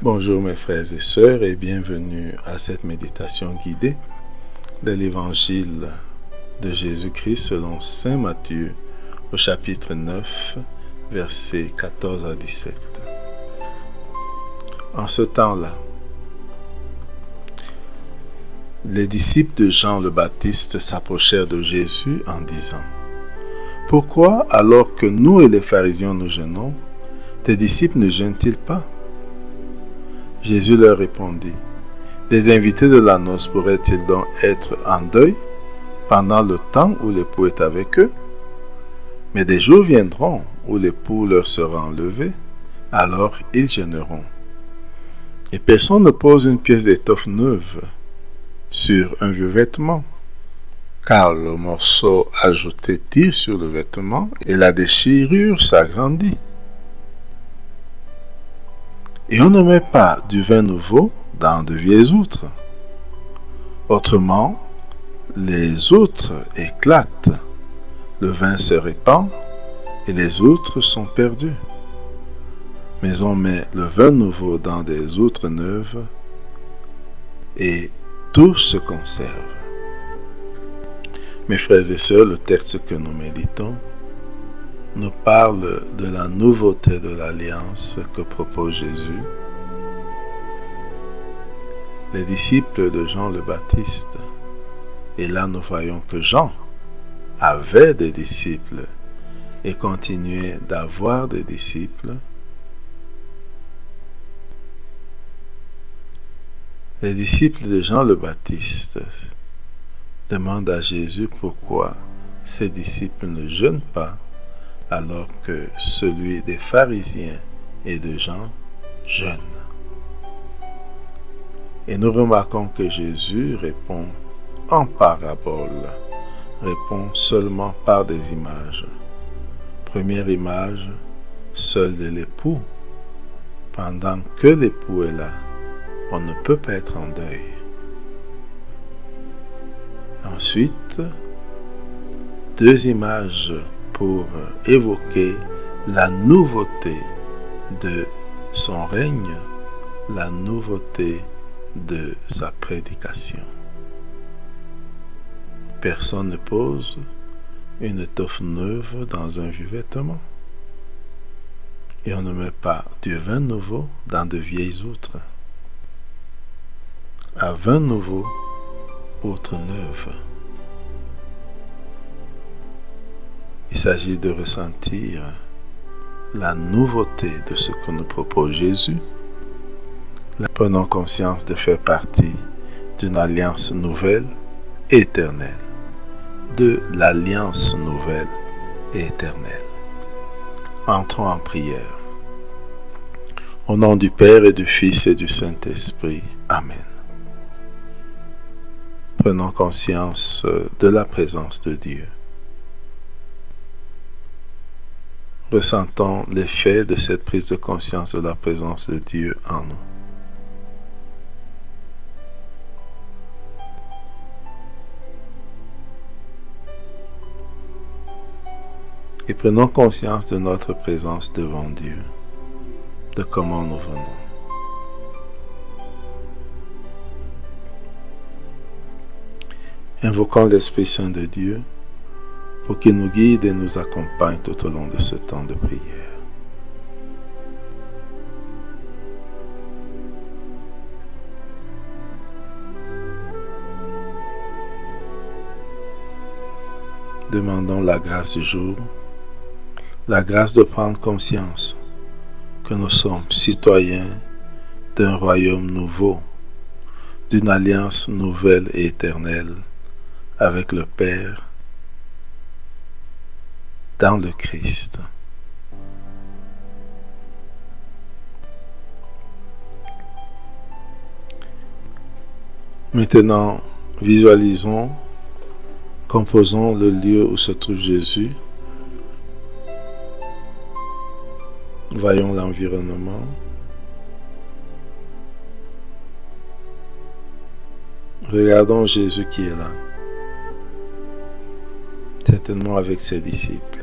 Bonjour mes frères et sœurs et bienvenue à cette méditation guidée de l'Évangile de Jésus-Christ selon Saint Matthieu au chapitre 9, versets 14 à 17. En ce temps-là, les disciples de Jean le Baptiste s'approchèrent de Jésus en disant : « Pourquoi, alors que nous et les pharisiens nous jeûnons, tes disciples ne jeûnent-ils pas ?» Jésus leur répondit : « Les invités de la noce pourraient-ils donc être en deuil pendant le temps où l'époux est avec eux ? Mais des jours viendront où l'époux leur sera enlevé, alors ils jeûneront. Et personne ne pose une pièce d'étoffe neuve sur un vieux vêtement, car le morceau ajouté tire sur le vêtement et la déchirure s'agrandit. Et on ne met pas du vin nouveau dans de vieilles outres. Autrement, les outres éclatent, le vin se répand et les outres sont perdues. Mais on met le vin nouveau dans des outres neuves et tout se conserve. Mes frères et sœurs, le texte que nous méditons nous parle de la nouveauté de l'alliance que propose Jésus. Les disciples de Jean le Baptiste, et là nous voyons que Jean avait des disciples et continuait d'avoir des disciples. Les disciples de Jean le Baptiste demandent à Jésus pourquoi ses disciples ne jeûnent pas alors que celui des pharisiens et de Jean jeûne. Et nous remarquons que Jésus répond en parabole, répond seulement par des images. Première image, seul de l'époux. Pendant que l'époux est là, on ne peut pas être en deuil. Ensuite, deux images pour évoquer la nouveauté de son règne, la nouveauté de sa prédication. Personne ne pose une étoffe neuve dans un vieux vêtement. Et on ne met pas du vin nouveau dans de vieilles outres. À vin nouveau, outre neuve. Il s'agit de ressentir la nouveauté de ce que nous propose Jésus. Prenons conscience de faire partie d'une alliance nouvelle et éternelle. De l'alliance nouvelle et éternelle. Entrons en prière. Au nom du Père et du Fils et du Saint-Esprit. Amen. Prenons conscience de la présence de Dieu. Ressentons l'effet de cette prise de conscience de la présence de Dieu en nous. Et prenons conscience de notre présence devant Dieu, de comment nous venons. Invoquons l'Esprit Saint de Dieu pour qu'il nous guide et nous accompagne tout au long de ce temps de prière. Demandons la grâce du jour, la grâce de prendre conscience que nous sommes citoyens d'un royaume nouveau, d'une alliance nouvelle et éternelle avec le Père dans le Christ. Maintenant, visualisons, composons le lieu où se trouve Jésus. Voyons l'environnement. Regardons Jésus qui est là, certainement avec ses disciples.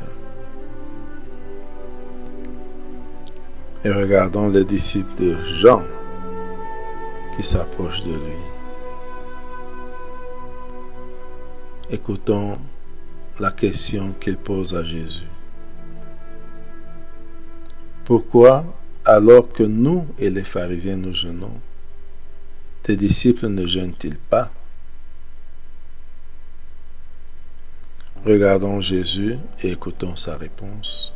Et regardons les disciples de Jean qui s'approchent de lui. Écoutons la question qu'il pose à Jésus. Pourquoi, alors que nous et les pharisiens nous jeûnons, tes disciples ne jeûnent-ils pas? Regardons Jésus et écoutons sa réponse.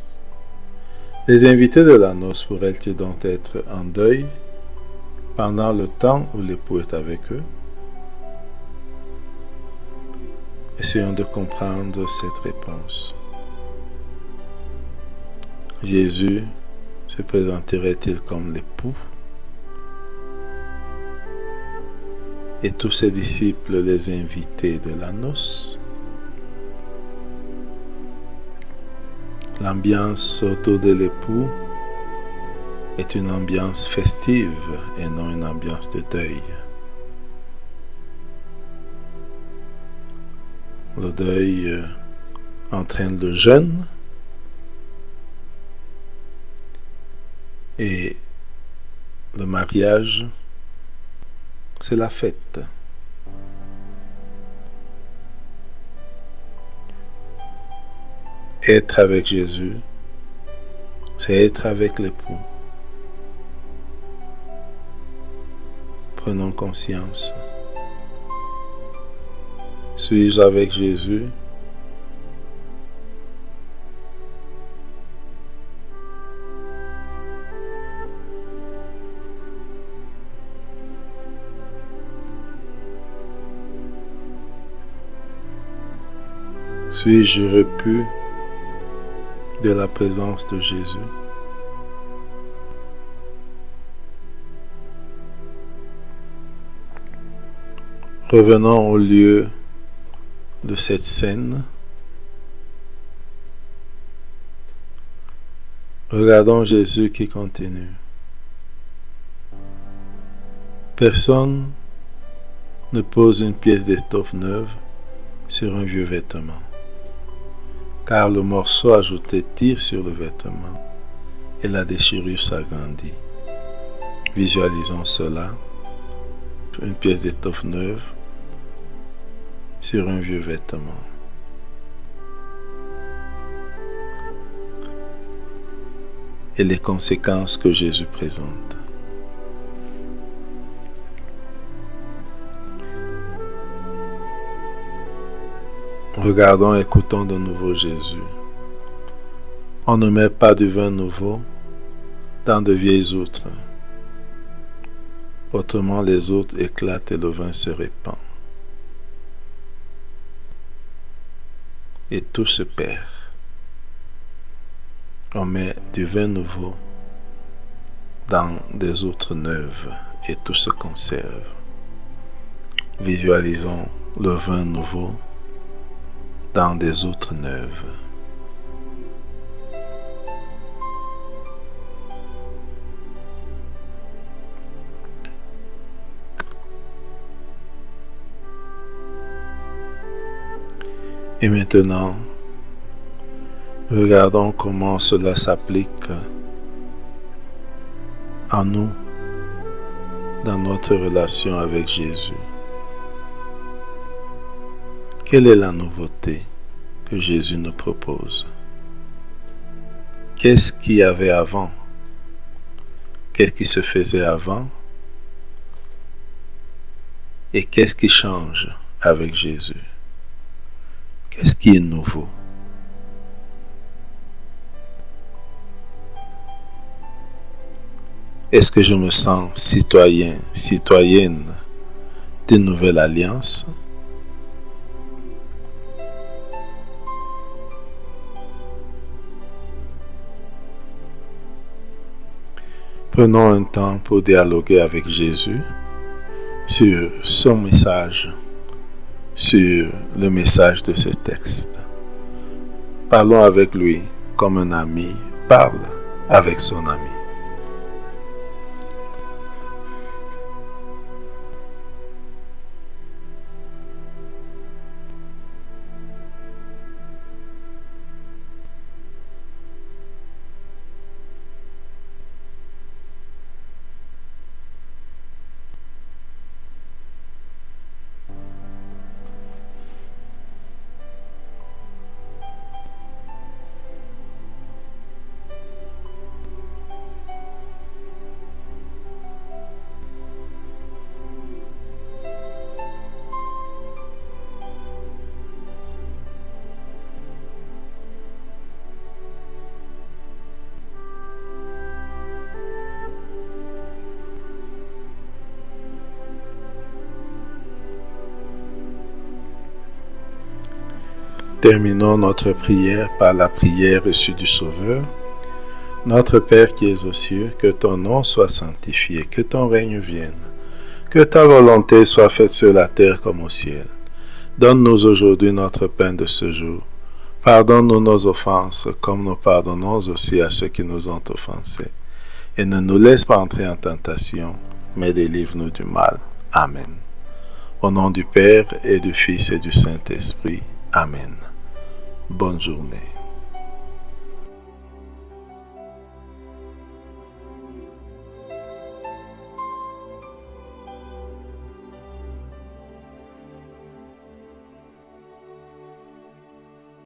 Les invités de la noce pourraient-ils donc être en deuil pendant le temps où l'époux est avec eux? Essayons de comprendre cette réponse. Jésus se présenterait-il comme l'époux? Et tous ses disciples les invités de la noce? L'ambiance autour de l'époux est une ambiance festive et non une ambiance de deuil. Le deuil entraîne le jeûne et le mariage, c'est la fête. Être avec Jésus, c'est être avec l'époux. Prenons conscience. Suis-je avec Jésus? Suis-je repu de la présence de Jésus? Revenons au lieu de cette scène. Regardons Jésus qui continue. Personne ne pose une pièce d'étoffe neuve sur un vieux vêtement, car le morceau ajouté tire sur le vêtement et la déchirure s'agrandit. Visualisons cela, une pièce d'étoffe neuve sur un vieux vêtement. Et les conséquences que Jésus présente. Regardons et écoutons de nouveau Jésus. On ne met pas du vin nouveau dans de vieilles outres. Autrement, les outres éclatent et le vin se répand. Et tout se perd. On met du vin nouveau dans des outres neuves et tout se conserve. Visualisons le vin nouveau dans des outres neuves. Et maintenant, regardons comment cela s'applique en nous, dans notre relation avec Jésus. Quelle est la nouveauté que Jésus nous propose? Qu'est-ce qu'il y avait avant? Qu'est-ce qui se faisait avant? Et qu'est-ce qui change avec Jésus? Qu'est-ce qui est nouveau? Est-ce que je me sens citoyen, citoyenne d'une nouvelle alliance? Prenons un temps pour dialoguer avec Jésus sur son message, sur le message de ce texte. Parlons avec lui comme un ami parle avec son ami. Terminons notre prière par la prière reçue du Sauveur. Notre Père qui es aux cieux, que ton nom soit sanctifié, que ton règne vienne, que ta volonté soit faite sur la terre comme au ciel. Donne-nous aujourd'hui notre pain de ce jour. Pardonne-nous nos offenses, comme nous pardonnons aussi à ceux qui nous ont offensés. Et ne nous laisse pas entrer en tentation, mais délivre-nous du mal. Amen. Au nom du Père et du Fils et du Saint-Esprit. Amen. Bonne journée.